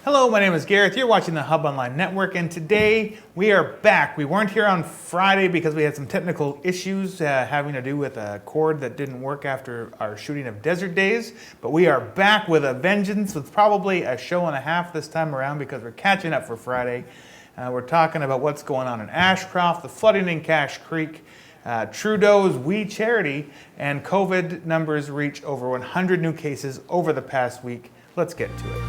Hello, my name is Gareth. You're watching the Hub Online Network, and today we are back. We weren't here on Friday because we had some technical issues having to do with a cord that didn't work after our shooting of Desert Days, but we are back with a vengeance with probably a show and a half this time around because we're catching up for Friday. We're talking about what's going on in Ashcroft, the flooding in Cache Creek, Trudeau's We Charity, and COVID numbers reach over 100 new cases over the past week. Let's get to it.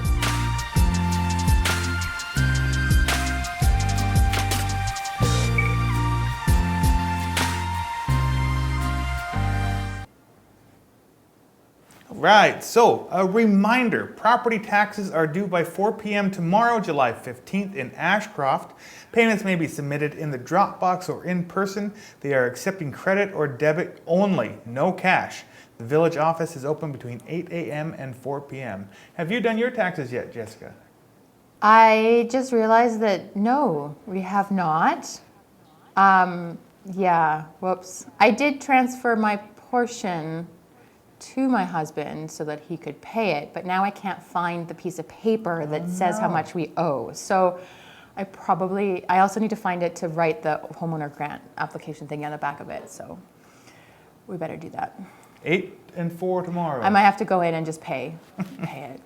Right, so a reminder, property taxes are due by 4 p.m. tomorrow, July 15th in Ashcroft. Payments may be submitted in the Dropbox or in person. They are accepting credit or debit only, no cash. The village office is open between 8 a.m. and 4 p.m. Have you done your taxes yet, Jessica? I just realized that no, we have not. Whoops. I did transfer my portion to my husband so that he could pay it, but now I can't find the piece of paper that says how much we owe. So I also need to find it to write the homeowner grant application thing on the back of it. So we better do that. 8 and 4 tomorrow. I might have to go in and just pay it.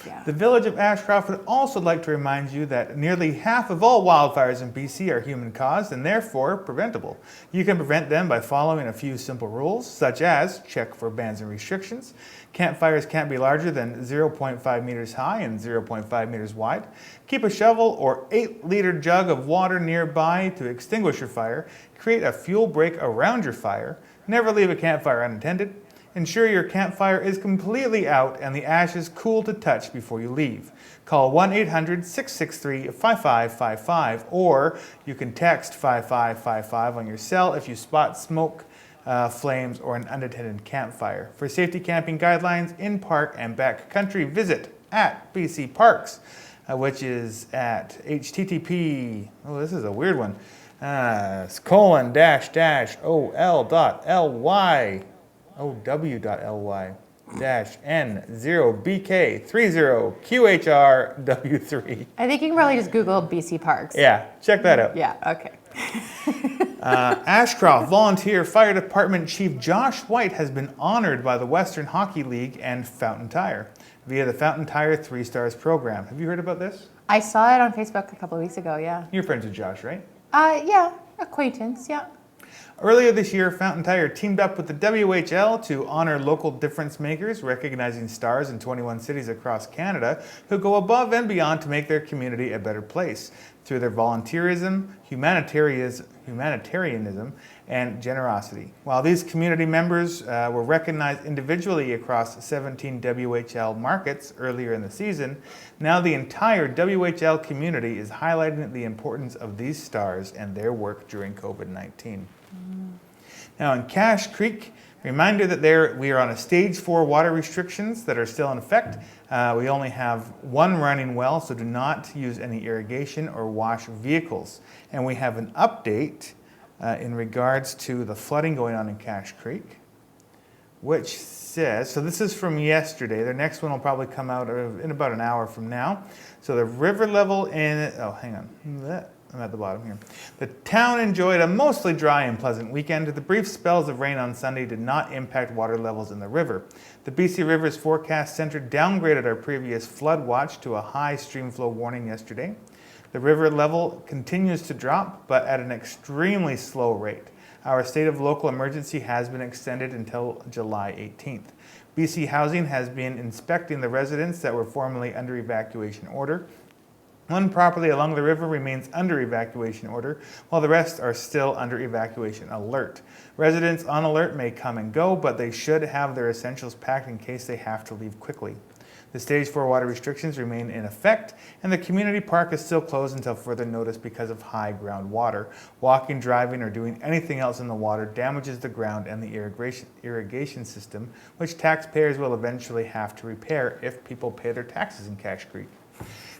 Yeah. The Village of Ashcroft would also like to remind you that nearly half of all wildfires in BC are human-caused and therefore preventable. You can prevent them by following a few simple rules, such as check for bans and restrictions. Campfires can't be larger than 0.5 meters high and 0.5 meters wide. Keep a shovel or 8-liter jug of water nearby to extinguish your fire. Create a fuel break around your fire. Never leave a campfire unattended. Ensure your campfire is completely out and the ashes cool to touch before you leave. Call 1-800-663-5555 or you can text 5555 on your cell if you spot smoke, flames, or an unattended campfire. For safety camping guidelines in park and backcountry, visit at BC Parks, which is at http, this is a weird one, ://ol.ly ow.ly-n0bk30qhrw3. I think you can probably just Google BC Parks. Yeah, check that out. Yeah, okay. Ashcroft Volunteer Fire Department Chief Josh White has been honored by the Western Hockey League and Fountain Tire via the Fountain Tire 3 Stars program. Have you heard about this? I saw it on Facebook a couple of weeks ago, yeah. You're friends with Josh, right? Yeah, acquaintance, yeah. Earlier this year, Fountain Tire teamed up with the WHL to honor local difference makers, recognizing stars in 21 cities across Canada who go above and beyond to make their community a better place through their volunteerism, humanitarianism, and generosity. While these community members were recognized individually across 17 WHL markets earlier in the season, now the entire WHL community is highlighting the importance of these stars and their work during COVID-19. Now in Cache Creek, reminder that we are on a stage 4 water restrictions that are still in effect. We only have one running well, so do not use any irrigation or wash vehicles. And we have an update in regards to the flooding going on in Cache Creek, which says, so this is from yesterday. The next one will probably come out in about an hour from now. So the river level I'm at the bottom here. The town enjoyed a mostly dry and pleasant weekend. The brief spells of rain on Sunday did not impact water levels in the river. The BC Rivers Forecast Center downgraded our previous flood watch to a high stream flow warning yesterday. The river level continues to drop, but at an extremely slow rate. Our state of local emergency has been extended until July 18th. BC Housing has been inspecting the residents that were formerly under evacuation order. One property along the river remains under evacuation order, while the rest are still under evacuation alert. Residents on alert may come and go, but they should have their essentials packed in case they have to leave quickly. The stage 4 water restrictions remain in effect, and the community park is still closed until further notice because of high groundwater. Walking, driving, or doing anything else in the water damages the ground and the irrigation system, which taxpayers will eventually have to repair if people pay their taxes in Cache Creek.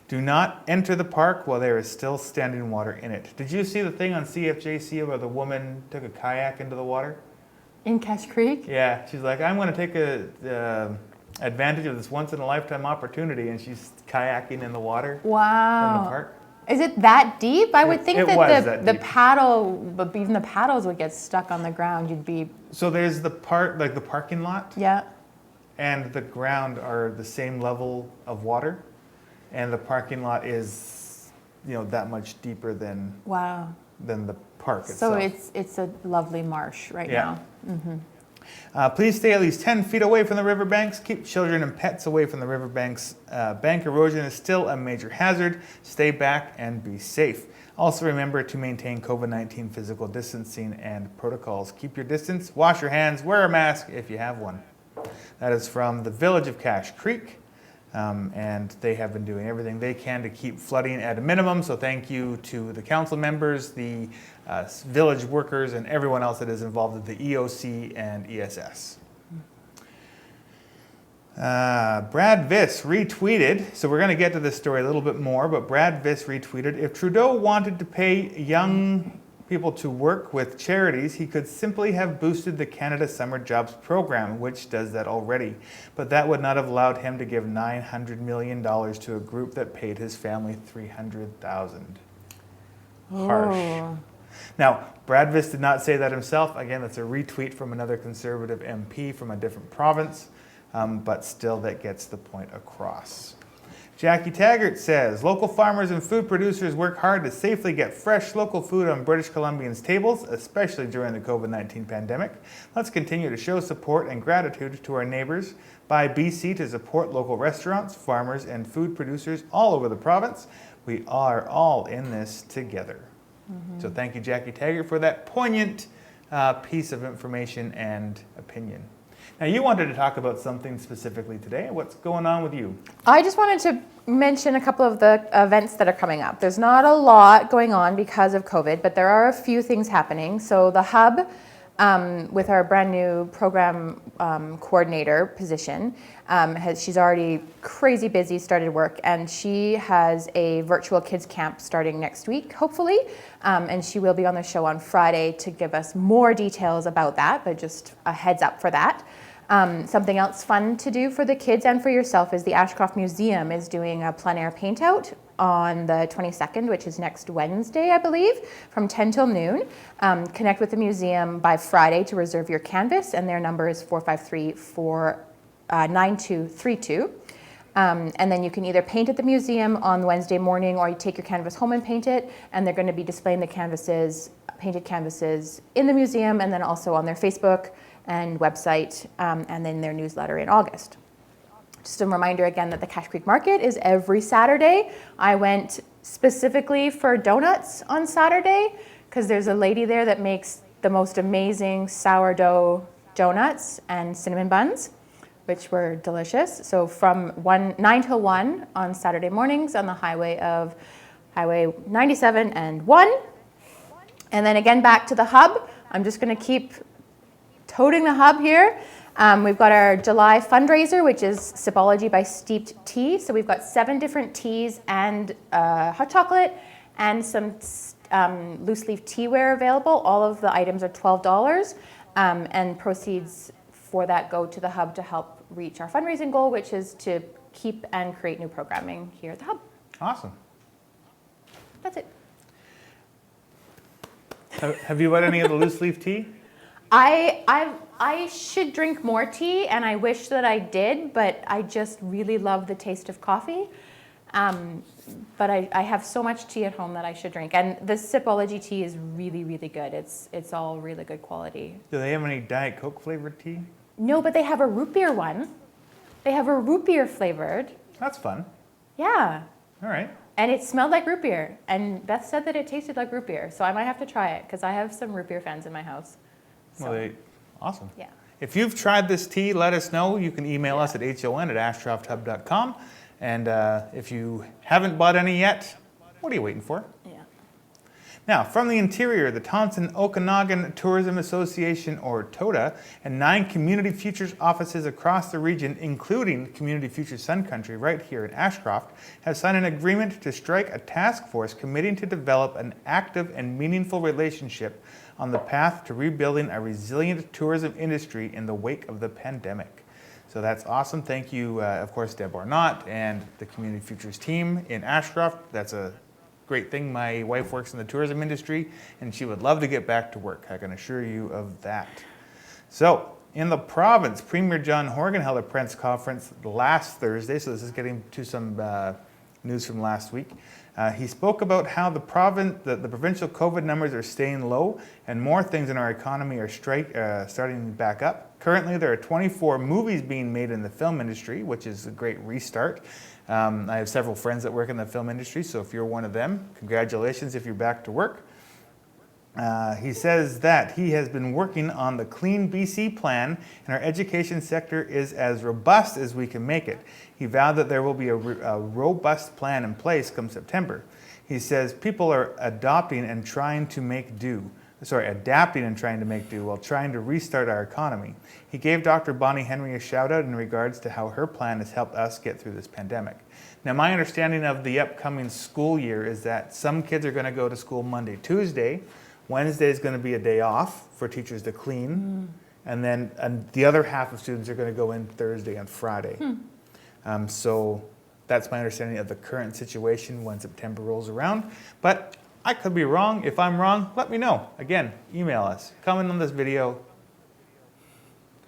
Do not enter the park while there is still standing water in it. Did you see the thing on CFJC where the woman took a kayak into the water? In Cache Creek? Yeah, she's like, I'm going to take a advantage of this once-in-a-lifetime opportunity, and she's kayaking in the water in the Wow. park. Is it that deep? I would think It that was the, that the deep. paddle, but even the paddles would get stuck on the ground. You'd be, So there's the part, like the parking lot, yeah. and the ground are the same level of water, and the parking lot is, that much deeper than Wow. the park So itself. it's a lovely marsh right Yeah. now. Please stay at least 10 feet away from the riverbanks. Keep children and pets away from the riverbanks. Bank erosion is still a major hazard. Stay back and be safe. Also remember to maintain COVID-19 physical distancing and protocols. Keep your distance, wash your hands, wear a mask if you have one. That is from the village of Cache Creek. And they have been doing everything they can to keep flooding at a minimum. So thank you to the council members, the village workers, and everyone else that is involved with the EOC and ESS. Brad Viss retweeted, so we're going to get to this story a little bit more, but Brad Viss retweeted, if Trudeau wanted to pay young people to work with charities, he could simply have boosted the Canada Summer Jobs Program, which does that already. But that would not have allowed him to give $900 million to a group that paid his family $300,000. Harsh. Oh. Now, Brad Viss did not say that himself. Again, that's a retweet from another Conservative MP from a different province, but still that gets the point across. Jackie Taggart says, local farmers and food producers work hard to safely get fresh local food on British Columbians' tables, especially during the COVID-19 pandemic. Let's continue to show support and gratitude to our neighbors. Buy BC to support local restaurants, farmers, and food producers all over the province. We are all in this together. So thank you, Jackie Taggart, for that poignant piece of information and opinion. Now, you wanted to talk about something specifically today. What's going on with you? I just wanted to mention a couple of the events that are coming up. There's not a lot going on because of COVID, but there are a few things happening. So the Hub, with our brand new program coordinator position, she's already crazy busy, started work, and she has a virtual kids camp starting next week, hopefully, and she will be on the show on Friday to give us more details about that, but just a heads up for that. Something else fun to do for the kids and for yourself is the Ashcroft Museum is doing a plein air paint out on the 22nd, which is next Wednesday, I believe, from 10 till noon. Connect with the museum by Friday to reserve your canvas, and their number is 453-9232. And then you can either paint at the museum on Wednesday morning, or you take your canvas home and paint it, and they're going to be displaying the canvases, painted canvases, in the museum, and then also on their Facebook and website, and then their newsletter in August. Just a reminder again that the Cache Creek Market is every Saturday. I went specifically for donuts on Saturday because there's a lady there that makes the most amazing sourdough donuts and cinnamon buns, which were delicious. So from 9 till 1 on Saturday mornings on the Highway 97 and 1. And then again back to the Hub. I'm just going to keep toting the Hub here. We've got our July fundraiser, which is Sipology by Steeped Tea. So we've got 7 different teas and hot chocolate and some loose leaf teaware available. All of the items are $12, and proceeds for that go to the Hub to help reach our fundraising goal, which is to keep and create new programming here at the Hub. Awesome. That's it. Have you had any of the loose leaf tea? I should drink more tea, and I wish that I did, but I just really love the taste of coffee. But I have so much tea at home that I should drink. And the Sipology tea is really, really good. It's all really good quality. Do they have any Diet Coke flavored tea? No, but they have a root beer one. They have a root beer flavored. That's fun. Yeah. All right. And it smelled like root beer. And Beth said that it tasted like root beer. So I might have to try it because I have some root beer fans in my house. So, Well, awesome. yeah. If you've tried this tea, let us know. You can email us at hon@ashcrofthub.com. And if you haven't bought any yet, what are you waiting for? Yeah. Now, from the interior, the Thompson Okanagan Tourism Association, or TOTA, and 9 Community Futures offices across the region, including Community Futures Sun Country right here in Ashcroft, have signed an agreement to strike a task force committing to develop an active and meaningful relationship on the path to rebuilding a resilient tourism industry in the wake of the pandemic. So that's awesome. Thank you, of course, Deb Arnott and the Community Futures team in Ashcroft. That's a great thing. My wife works in the tourism industry, and she would love to get back to work. I can assure you of that. So, in the province, Premier John Horgan held a press conference last Thursday, so this is getting to some news from last week. He spoke about how the provincial COVID numbers are staying low and more things in our economy are starting back up. Currently, there are 24 movies being made in the film industry, which is a great restart. I have several friends that work in the film industry, so if you're one of them, congratulations if you're back to work. He says that he has been working on the Clean BC plan, and our education sector is as robust as we can make it. He vowed that there will be a robust plan in place come September. He says people are adapting and trying to make do while trying to restart our economy. He gave Dr. Bonnie Henry a shout out in regards to how her plan has helped us get through this pandemic. Now, my understanding of the upcoming school year is that some kids are going to go to school Monday, Tuesday. Wednesday is going to be a day off for teachers to clean. And then the other half of students are going to go in Thursday and Friday. So that's my understanding of the current situation when September rolls around. But I could be wrong. If I'm wrong, let me know. Again, email us. Comment on this video.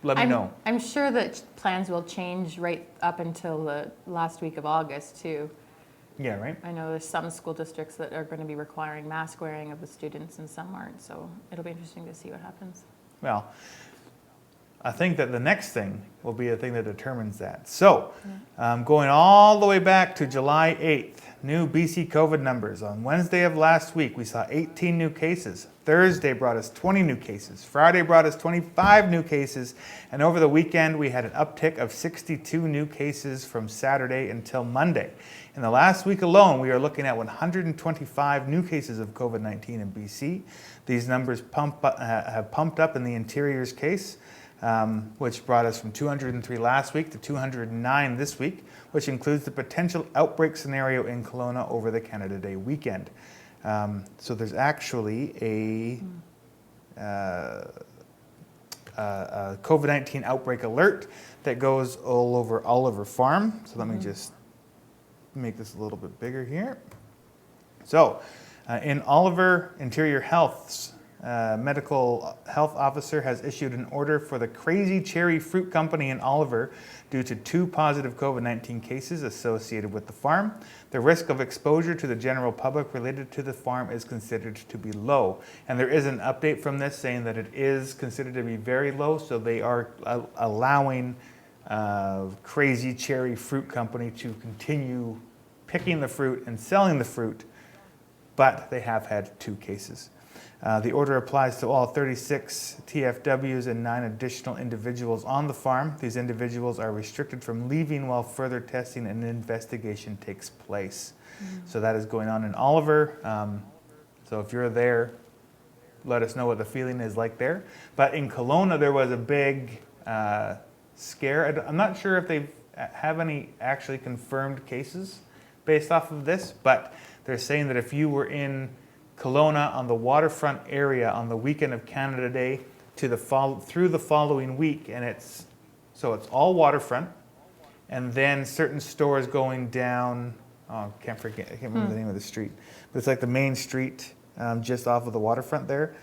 Let me know. I'm sure that plans will change right up until the last week of August, too. Yeah, right? I know there's some school districts that are going to be requiring mask wearing of the students and some aren't. So it'll be interesting to see what happens. Well, I think that the next thing will be a thing that determines that. So, going all the way back to July 8th, new BC COVID numbers. On Wednesday of last week, we saw 18 new cases. Thursday brought us 20 new cases. Friday brought us 25 new cases. And over the weekend, we had an uptick of 62 new cases from Saturday until Monday. In the last week alone, we are looking at 125 new cases of COVID-19 in BC. These numbers have pumped up in the Interior's case, which brought us from 203 last week to 209 this week, which includes the potential outbreak scenario in Kelowna over the Canada Day weekend. So there's actually a COVID-19 outbreak alert that goes all over Oliver Farm. So let me just make this a little bit bigger here. So in Oliver, Interior Health's medical health officer has issued an order for the Crazy Cherry Fruit Company in Oliver due to 2 positive COVID-19 cases associated with the farm. The risk of exposure to the general public related to the farm is considered to be low. And there is an update from this saying that it is considered to be very low, so they are allowing Crazy Cherry Fruit Company to continue picking the fruit and selling the fruit, but they have had 2 cases. The order applies to all 36 TFWs and 9 additional individuals on the farm. These individuals are restricted from leaving while further testing and investigation takes place. So that is going on in Oliver. So if you're there, let us know what the feeling is like there. But in Kelowna, there was a big scare. I'm not sure if they have any actually confirmed cases based off of this, but they're saying that if you were in Kelowna on the waterfront area on the weekend of Canada Day through the following week, and it's all waterfront, and then certain stores going down. I can't remember the name of the street, but it's like the main street just off of the waterfront there.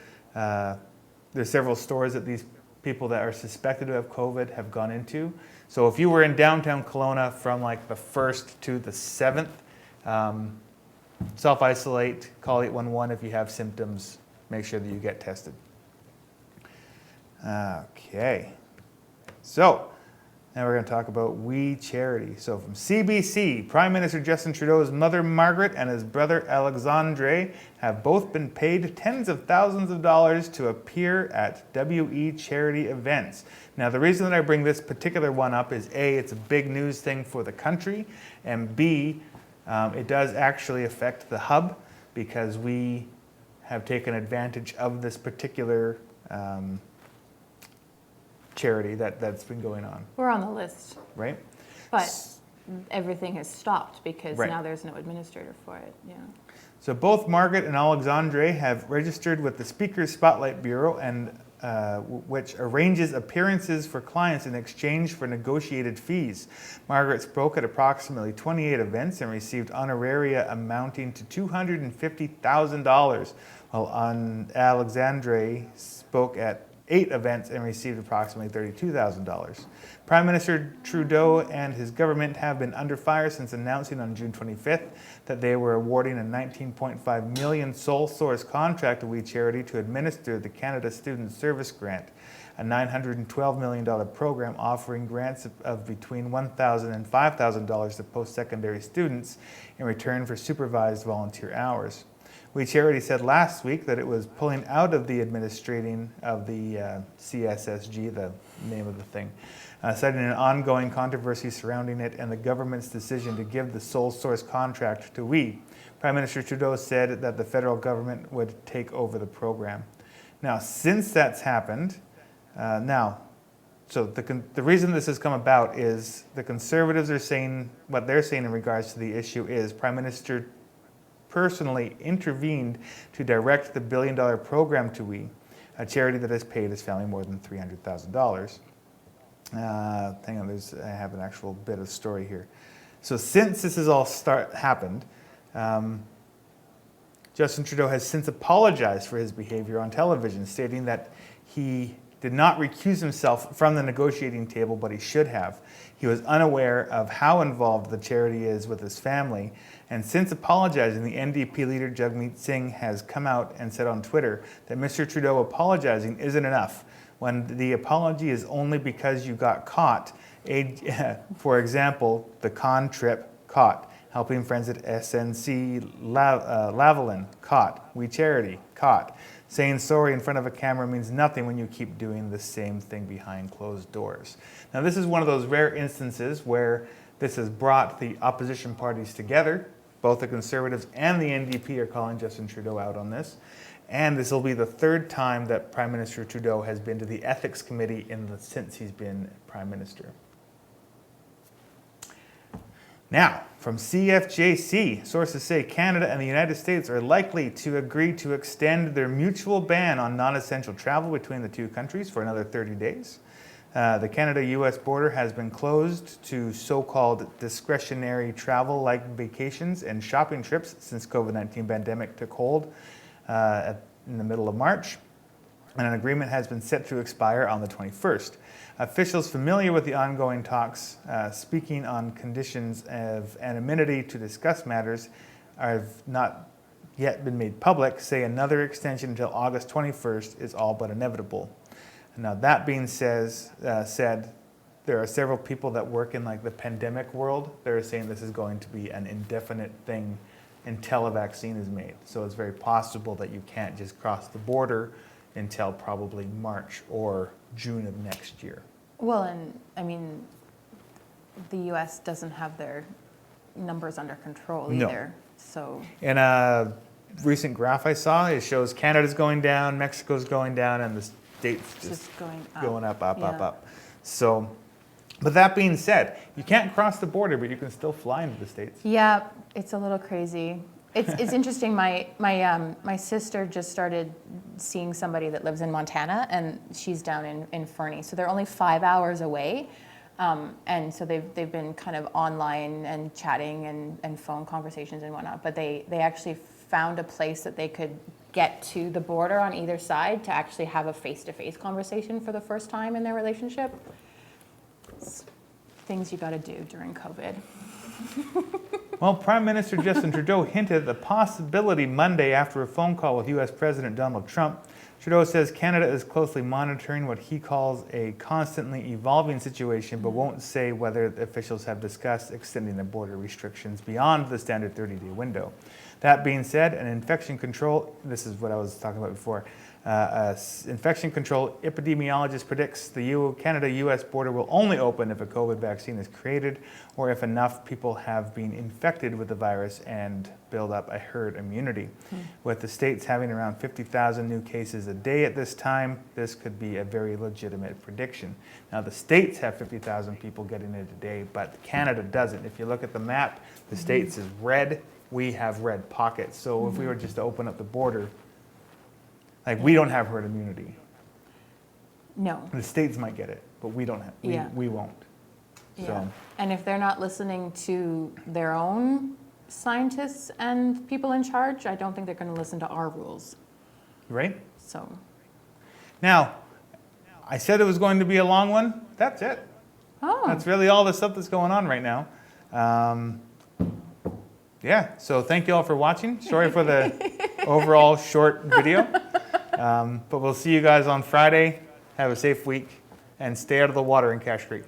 There's several stores that these people that are suspected to have COVID have gone into. So if you were in downtown Kelowna from like the 1st to the 7th. Self-isolate, call 811 if you have symptoms, make sure that you get tested. Okay, so now we're going to talk about We Charity. So from CBC, Prime Minister Justin Trudeau's mother Margaret and his brother Alexandre have both been paid tens of thousands of dollars to appear at WE charity events. Now the reason that I bring this particular one up is A, it's a big news thing for the country, and B, it does actually affect the hub because we have taken advantage of this particular charity that's been going on. We're on the list. Right? But everything has stopped because Right. now there's no administrator for it. Yeah. So both Margaret and Alexandre have registered with the Speaker's Spotlight Bureau and which arranges appearances for clients in exchange for negotiated fees. Margaret spoke at approximately 28 events and received honoraria amounting to $250,000, while Alexandre spoke at 8 events and received approximately $32,000. Prime Minister Trudeau and his government have been under fire since announcing on June 25th that they were awarding a $19.5 million sole source contract to We Charity to administer the Canada Student Service Grant, a $912 million program offering grants of between $1,000 and $5,000 to post-secondary students in return for supervised volunteer hours. We Charity said last week that it was pulling out of the administrating of the CSSG, the name of the thing, citing an ongoing controversy surrounding it and the government's decision to give the sole source contract to We. Prime Minister Trudeau said that the federal government would take over the program. Now, since that's happened, the reason this has come about is the Conservatives are saying, what they're saying in regards to the issue is Prime Minister personally intervened to direct the billion-dollar program to We, a charity that has paid his family more than $300,000. Hang on, I have an actual bit of story here. So since this has all happened, Justin Trudeau has since apologized for his behavior on television, stating that he did not recuse himself from the negotiating table, but he should have. He was unaware of how involved the charity is with his family, and since apologizing, the NDP leader Jagmeet Singh has come out and said on Twitter that Mr. Trudeau apologizing isn't enough. When the apology is only because you got caught, for example, the con trip, caught. Helping friends at SNC Lavalin, caught. We Charity, caught. Saying sorry in front of a camera means nothing when you keep doing the same thing behind closed doors. Now, this is one of those rare instances where this has brought the opposition parties together. Both the Conservatives and the NDP are calling Justin Trudeau out on this. And this will be the third time that Prime Minister Trudeau has been to the Ethics Committee since he's been Prime Minister. Now, from CFJC, sources say Canada and the United States are likely to agree to extend their mutual ban on non-essential travel between the two countries for another 30 days. The Canada-US border has been closed to so-called discretionary travel like vacations and shopping trips since COVID-19 pandemic took hold in the middle of March, and an agreement has been set to expire on the 21st. Officials familiar with the ongoing talks, speaking on conditions of anonymity to discuss matters have not yet been made public, say another extension until August 21st is all but inevitable. Now, that being said, there are several people that work in like the pandemic world that are saying this is going to be an indefinite thing until a vaccine is made. So it's very possible that you can't just cross the border until probably March or June of next year. Well, and I mean, the U.S. doesn't have their numbers under control either. So in a recent graph I saw, it shows Canada's going down, Mexico's going down, and the States just going up, up. So, but that being said, you can't cross the border, but you can still fly into the States. Yeah, it's a little crazy. It's interesting. My sister just started seeing somebody that lives in Montana, and she's down in Fernie. So they're only 5 hours away, and so they've been kind of online and chatting and phone conversations and whatnot. But they actually found a place that they could get to the border on either side to actually have a face-to-face conversation for the first time in their relationship. It's things you got to do during COVID. Well, Prime Minister Justin Trudeau hinted at the possibility Monday after a phone call with U.S. President Donald Trump. Trudeau says Canada is closely monitoring what he calls a constantly evolving situation, but won't say whether officials have discussed extending the border restrictions beyond the standard 30-day window. That being said, this is what I was talking about before, infection control epidemiologist predicts the Canada-US border will only open if a COVID vaccine is created or if enough people have been infected with the virus and build up a herd immunity. With the states having around 50,000 new cases a day at this time, this could be a very legitimate prediction. Now, the states have 50,000 people getting it a day, but Canada doesn't. If you look at the map, the states is red. We have red pockets. So if we were just to open up the border, we don't have herd immunity. No. The states might get it, but we don't have, Yeah. we won't. Yeah. So, And if they're not listening to their own scientists and people in charge, I don't think they're going to listen to our rules. right? So, Now, I said it was going to be a long one. That's it. oh, That's really all the stuff that's going on right now. Yeah, so thank you all for watching. Sorry for the overall short video. But we'll see you guys on Friday. Have a safe week and stay out of the water in Cache Creek.